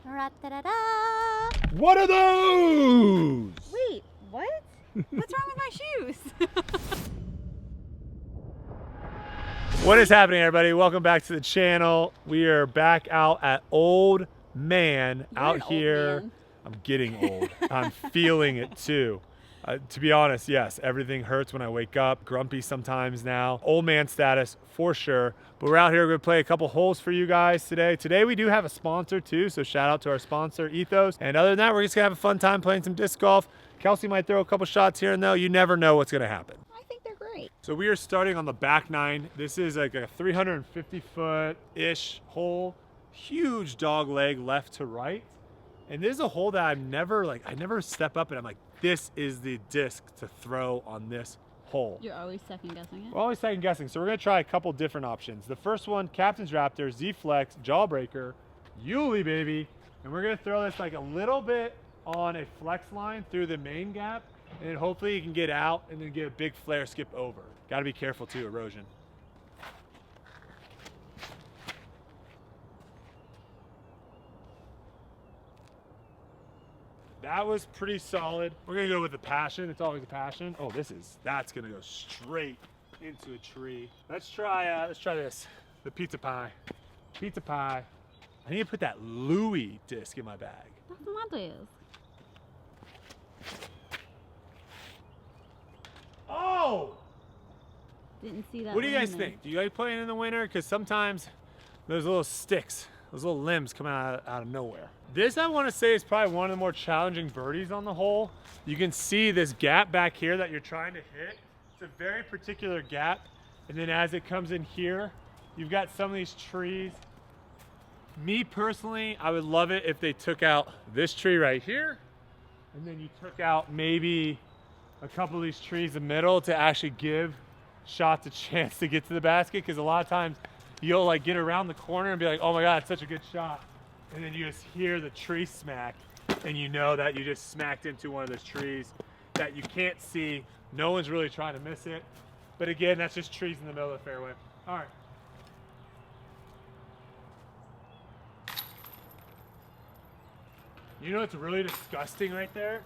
Ra-da-da-da. What are those? Wait, what? What's wrong with my shoes? What is happening, everybody? Welcome back to the channel. We are back out at Old Man out here. Man. I'm getting old. I'm feeling it too. To be honest, yes, everything hurts when I wake up. Grumpy sometimes now. Old man status for sure. But we're out here. We're going to play a couple holes for you guys today. Today we do have a sponsor too, so shout out to our sponsor, Ethos. And other than that, we're just going to have a fun time playing some disc golf. Kelsey might throw a couple shots here and there. You never know what's going to happen. I think they're great. So we are starting on the back nine. This is like a 350-foot-ish hole. Huge dog leg left to right. And this is a hole that I never step up and I'm like, this is the disc to throw on this hole. You're always second guessing it? We're always second guessing. So we're gonna try a couple different options. The first one, Captain's Raptor, Z-Flex, Jawbreaker, Yuli baby. And we're gonna throw this like a little bit on a flex line through the main gap. And then hopefully you can get out and then get a big flare skip over. Gotta be careful too, erosion. That was pretty solid. We're gonna go with the passion. It's always a passion. Oh, that's gonna go straight into a tree. Let's try this. The pizza pie. Pizza pie. I need to put that Louis disc in my bag. That's my disc. Oh! Didn't see that. What do you guys think? Do you like playing in the winter? Because sometimes those little sticks, those little limbs come out of nowhere. This, I want to say, is probably one of the more challenging birdies on the hole. You can see this gap back here that you're trying to hit. It's a very particular gap. And then as it comes in here, you've got some of these trees. Me personally, I would love it if they took out this tree right here. And then you took out maybe a couple of these trees in the middle to actually give shots a chance to get to the basket. Because a lot of times you'll like get around the corner and be like, oh my God, it's such a good shot. And then you just hear the tree smack and you know that you just smacked into one of those trees that you can't see. No one's really trying to miss it. But again, that's just trees in the middle of the fairway. All right. You know what's really disgusting right there?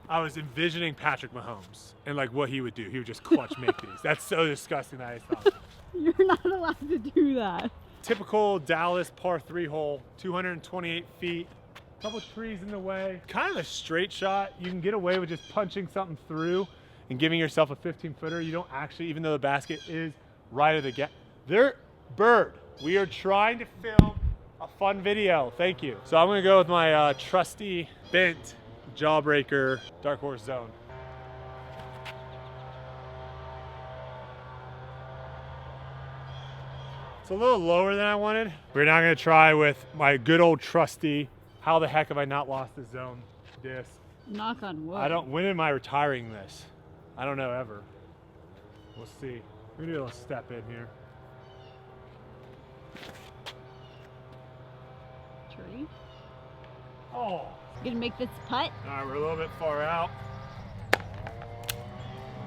I was envisioning Patrick Mahomes and like what he would do. He would just clutch make these. That's so disgusting that I thought. You're not allowed to do that. Typical Dallas par 3 hole, 228 feet, couple trees in the way. Kind of a straight shot. You can get away with just punching something through and giving yourself a 15-footer. You don't actually, even though the basket is right at the gap. There, bird. We are trying to film a fun video. Thank you. So I'm gonna go with my trusty bent Jawbreaker Dark Horse Zone. It's a little lower than I wanted. We're now gonna try with my good old trusty, how the heck have I not lost the zone disc? Knock on wood. When am I retiring this? I don't know ever. We'll see. We're gonna do a little step in here. Tree. Oh. You gonna make this putt? All right, we're a little bit far out. A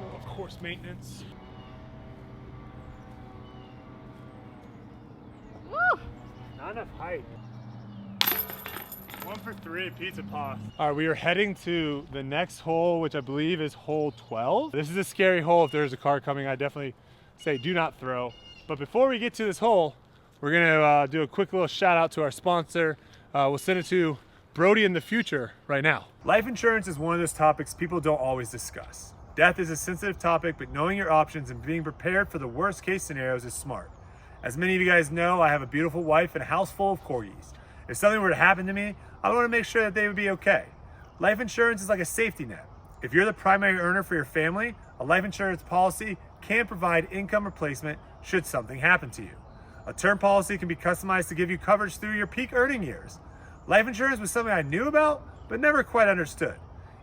little course maintenance. Woo! Not enough height. 1 for 3, pizza pie. All right, we are heading to the next hole, which I believe is hole 12. This is a scary hole. If there's a car coming, I definitely say do not throw. But before we get to this hole, we're gonna do a quick little shout out to our sponsor. We'll send it to Brodie in the future right now. Life insurance is one of those topics people don't always discuss. Death is a sensitive topic, but knowing your options and being prepared for the worst case scenarios is smart. As many of you guys know, I have a beautiful wife and a house full of corgis. If something were to happen to me, I want to make sure that they would be okay. Life insurance is like a safety net. If you're the primary earner for your family, a life insurance policy can provide income replacement should something happen to you. A term policy can be customized to give you coverage through your peak earning years. Life insurance was something I knew about, but never quite understood.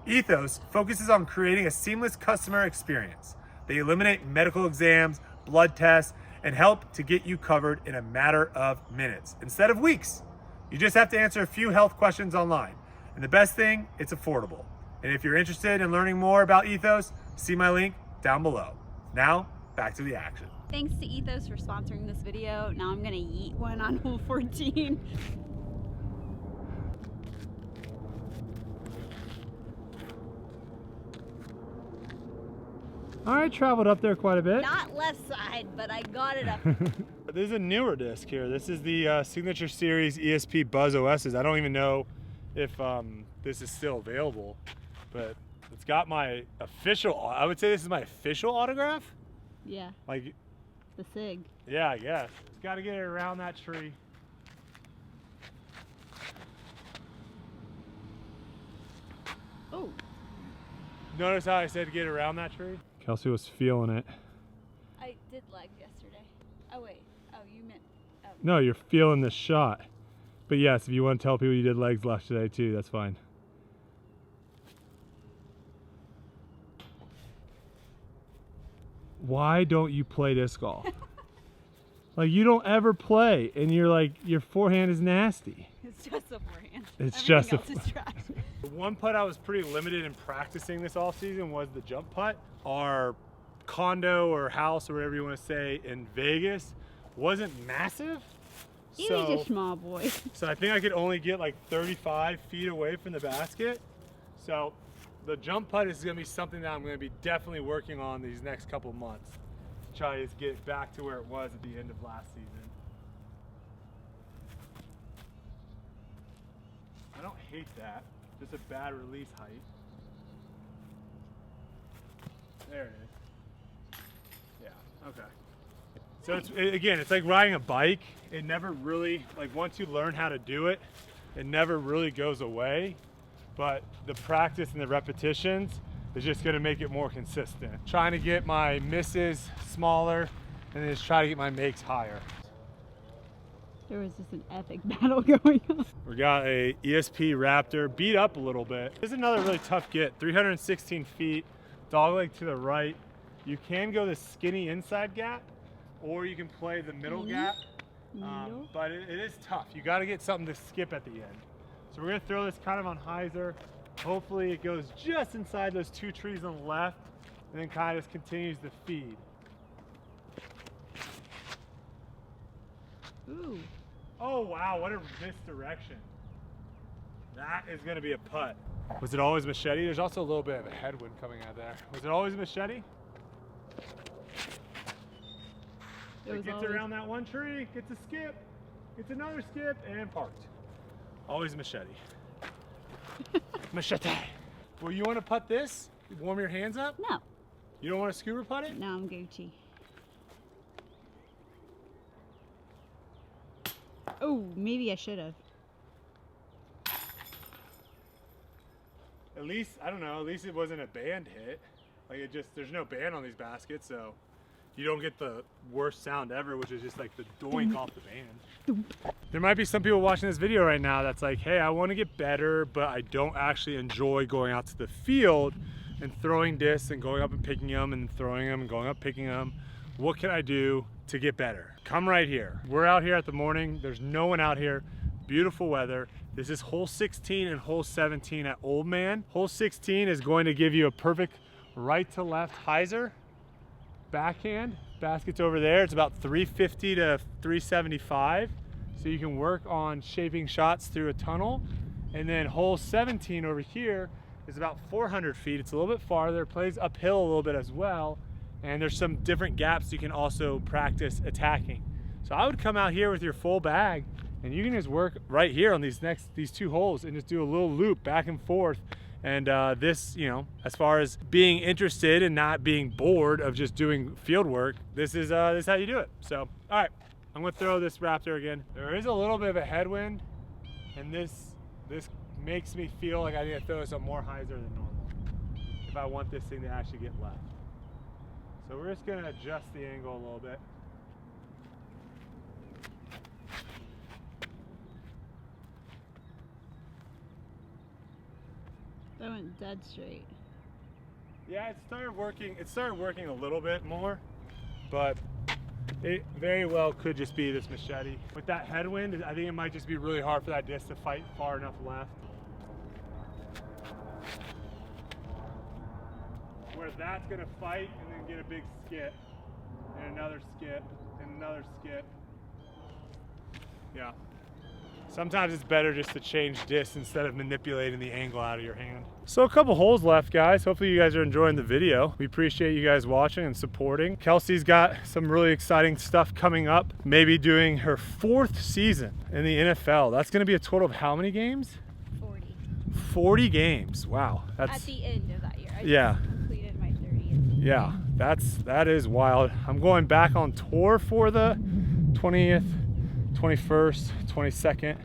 Ethos focuses on creating a seamless customer experience. They eliminate medical exams, blood tests, and help to get you covered in a matter of minutes instead of weeks. You just have to answer a few health questions online. And the best thing, it's affordable. And if you're interested in learning more about Ethos, see my link down below. Now, back to the action. Thanks to Ethos for sponsoring this video. Now I'm gonna yeet one on hole 14. I traveled up there quite a bit. Not left side, but I got it up. This is a newer disc here. This is the Signature Series ESP Buzz OSs. I don't even know if this is still available, but it's got my official, I would say this is my official autograph. Yeah. Like, The SIG. yeah, I guess. It's got to get it around that tree. Oh. Notice how I said get around that tree? Kelsey was feeling it. I did leg yesterday. Oh wait. Oh, you meant. Oh. No, you're feeling the shot. But yes, if you want to tell people you did legs left today too, that's fine. Why don't you play disc golf? Like, you don't ever play, and you're like, your forehand is nasty. It's just a forehand. It's Everything just a else is trash. The one putt I was pretty limited in practicing this off season was the jump putt. Our condo or house or whatever you want to say in Vegas wasn't massive. He's a small boy. So I think I could only get like 35 feet away from the basket. So the jump putt is going to be something that I'm going to be definitely working on these next couple months. Try to just get it back to where it was at the end of last season. I don't hate that. Just a bad release height. There it is. Yeah, okay. So again, it's like riding a bike. It never really, like once you learn how to do it, it never really goes away. But the practice and the repetitions is just gonna make it more consistent. Trying to get my misses smaller and then just try to get my makes higher. There was just an epic battle going on. We got a ESP Raptor, beat up a little bit. This is another really tough get, 316 feet, dogleg to the right. You can go the skinny inside gap, or you can play the middle gap, but it is tough. You gotta get something to skip at the end. So we're gonna throw this kind of on hyzer. Hopefully it goes just inside those two trees on the left, and then kind of just continues to feed. Ooh. Oh wow, what a misdirection. That is gonna be a putt. Was it always machete? There's also a little bit of a headwind coming out there. Was it always machete? It gets around that one tree, gets a skip, gets another skip, and parked. Always machete. Machete. Well, you want to putt this? Warm your hands up? No. You don't want to scuba putt it? No, I'm Gucci. Oh, maybe I should have. At least, I don't know, at least it wasn't a band hit. Like it just, there's no band on these baskets, so you don't get the worst sound ever, which is just like the doink off the band. There might be some people watching this video right now that's like, hey, I want to get better, but I don't actually enjoy going out to the field and throwing discs and going up and picking them and throwing them and going up picking them. What can I do to get better? Come right here. We're out here at the morning. There's no one out here. Beautiful weather. This is hole 16 and hole 17 at Old Man. Hole 16 is going to give you a perfect right to left hyzer. Backhand, basket's over there. It's about 350 to 375. So you can work on shaping shots through a tunnel. And then hole 17 over here is about 400 feet. It's a little bit farther, plays uphill a little bit as well. And there's some different gaps you can also practice attacking. So I would come out here with your full bag and you can just work right here on these two holes and just do a little loop back and forth. And this, you know, as far as being interested and not being bored of just doing field work, this is how you do it. So, all right, I'm gonna throw this Raptor again. There is a little bit of a headwind, and this makes me feel like I need to throw this on more hyzer than normal if I want this thing to actually get left. So we're just gonna adjust the angle a little bit. That went dead straight. Yeah, it started working a little bit more, but it very well could just be this machete. With that headwind, I think it might just be really hard for that disc to fight far enough left. Where that's gonna fight and then get a big skip, and another skip, and another skip. Yeah. Sometimes it's better just to change disc instead of manipulating the angle out of your hand. So a couple holes left, guys. Hopefully you guys are enjoying the video. We appreciate you guys watching and supporting. Kelsey's got some really exciting stuff coming up. Maybe doing her 4th season in the NFL. That's gonna be a total of how many games? 40. 40 games, wow. That's, at the end of that year. I yeah. just completed my 30th. Yeah, that is wild. I'm going back on tour for the 20th, 21st, 22nd.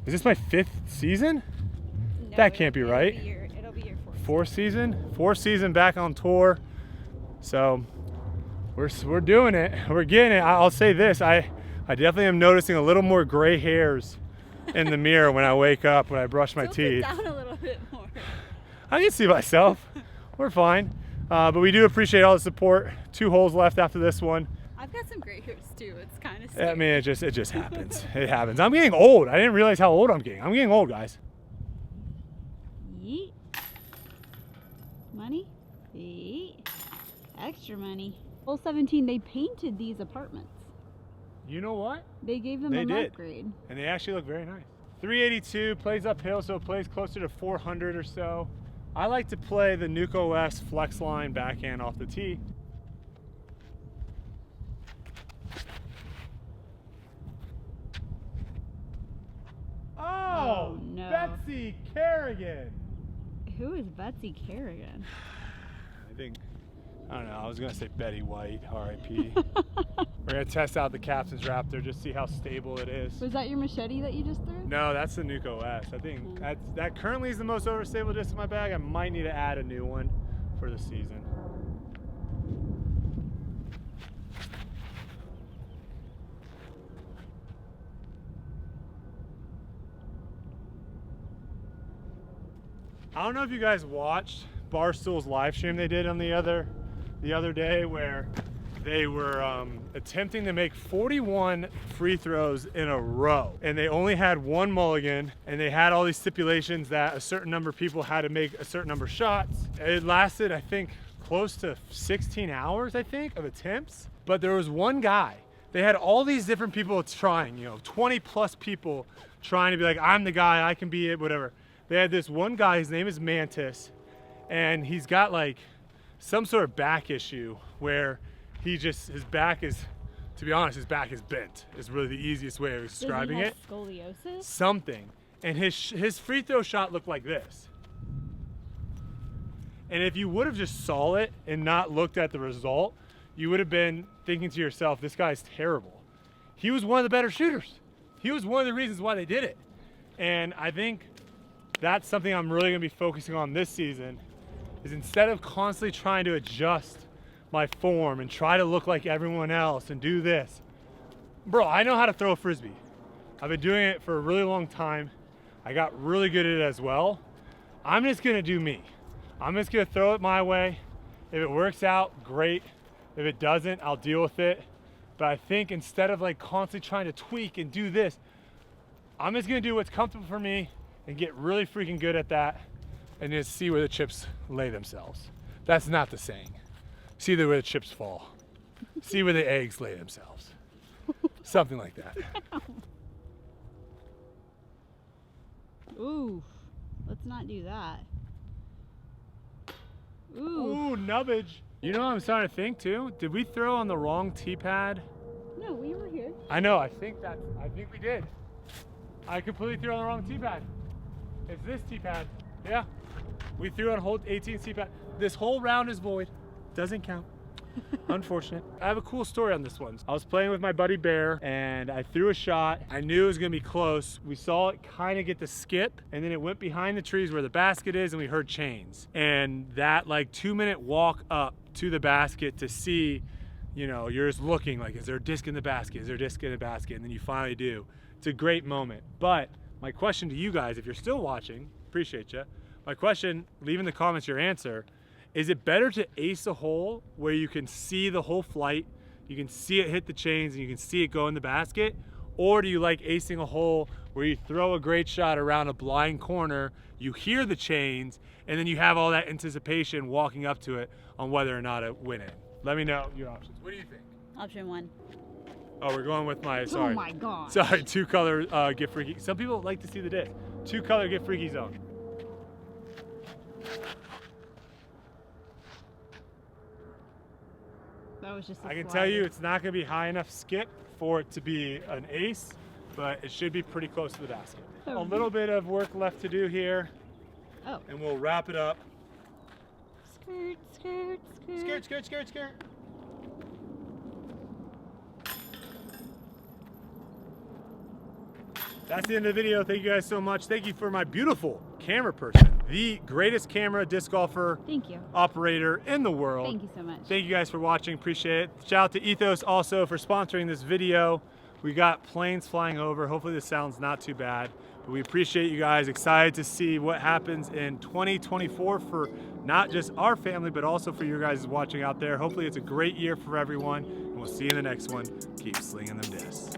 Is this my 5th season? No, That can't be right. It'll be your 4th season? 4th season back on tour. So we're doing it. We're getting it. I'll say this. I definitely am noticing a little more gray hairs in the mirror when I wake up, when I brush my Tilt teeth. it down a little bit more. I can see myself. We're fine. But we do appreciate all the support. 2 holes left after this one. I've got some gray hairs too. It's kind of scary. I mean, it just happens. It happens. I'm getting old. I didn't realize how old I'm getting. I'm getting old, guys. Yeet. Money. Yeet. Extra money. Hole 17, they painted these apartments. You know what? They gave them They a did. upgrade. And they actually look very nice. 382 plays uphill, so it plays closer to 400 or so. I like to play the Nuke OS flex line backhand off the tee. Oh, no. Betsy Kerrigan. Who is Betsy Kerrigan? I don't know, I was gonna say Betty White, RIP. We're gonna test out the Captain's Raptor, just see how stable it is. Was that your machete that you just threw? No, that's the Nuke OS. I think that currently is the most overstable disc in my bag. I might need to add a new one for the season. I don't know if you guys watched Barstool's live stream they did on the other day, where they were attempting to make 41 free throws in a row, and they only had 1 mulligan, and they had all these stipulations that a certain number of people had to make a certain number of shots. It lasted, I think, close to 16 hours, I think, of attempts. But there was one guy. They had all these different people trying, 20 plus people trying to be like, I'm the guy, I can be it, whatever. They had this one guy, his name is Mantis, and he's got like some sort of back issue where his back is, to be honest, his back is bent. Is really the easiest way of describing it. Scoliosis? Something. And his free throw shot looked like this. And if you would have just saw it and not looked at the result, you would have been thinking to yourself, this guy's terrible. He was one of the better shooters. He was one of the reasons why they did it. And I think that's something I'm really gonna be focusing on this season, is instead of constantly trying to adjust my form and try to look like everyone else and do this. Bro, I know how to throw a Frisbee. I've been doing it for a really long time. I got really good at it as well. I'm just gonna do me. I'm just gonna throw it my way. If it works out, great. If it doesn't, I'll deal with it. But I think instead of like constantly trying to tweak and do this, I'm just gonna do what's comfortable for me and get really freaking good at that, and just see where the chips lay themselves. That's not the saying. See where the chips fall. See where the eggs lay themselves. Something like that. Ooh, let's not do that. Ooh, nubbage. You know what I'm starting to think too? Did we throw on the wrong tee pad? No, we were here. I know, I think we did. I completely threw on the wrong tee pad. It's this tee pad. Yeah. We threw on hole 18 tee pad. This whole round is void. Doesn't count. Unfortunate. I have a cool story on this one. I was playing with my buddy Bear and I threw a shot. I knew it was gonna be close. We saw it kind of get the skip, and then it went behind the trees where the basket is, and we heard chains. And that like 2-minute walk up to the basket to see, you're just looking like, is there a disc in the basket? Is there a disc in the basket? And then you finally do. It's a great moment. But my question to you guys, if you're still watching, appreciate you. My question, leave in the comments your answer. Is it better to ace a hole where you can see the whole flight, you can see it hit the chains, and you can see it go in the basket? Or do you like acing a hole where you throw a great shot around a blind corner, you hear the chains, and then you have all that anticipation walking up to it on whether or not it went in? Let me know your options. What do you think? Option 1. Oh, we're going with my, sorry. Oh my god. Sorry, 2-color Get Freaky. Some people like to see the disc. 2-color Get Freaky zone. That was just I can tell you it's not going to be high enough skip for it to be an ace, but it should be pretty close to the basket. A little bit of work left to do here. Oh. And we'll wrap it up. Skirt, skirt, skirt. Skirt, skirt, skirt, skirt. That's the end of the video. Thank you guys so much. Thank you for my beautiful camera person, the greatest camera disc golfer operator in the world. Thank you so much. Thank you guys for watching. Appreciate it. Shout out to Ethos also for sponsoring this video. We got planes flying over. Hopefully this sounds not too bad, but we appreciate you guys. Excited to see what happens in 2024 for not just our family, but also for you guys watching out there. Hopefully it's a great year for everyone, and we'll see you in the next one. Keep slinging them discs.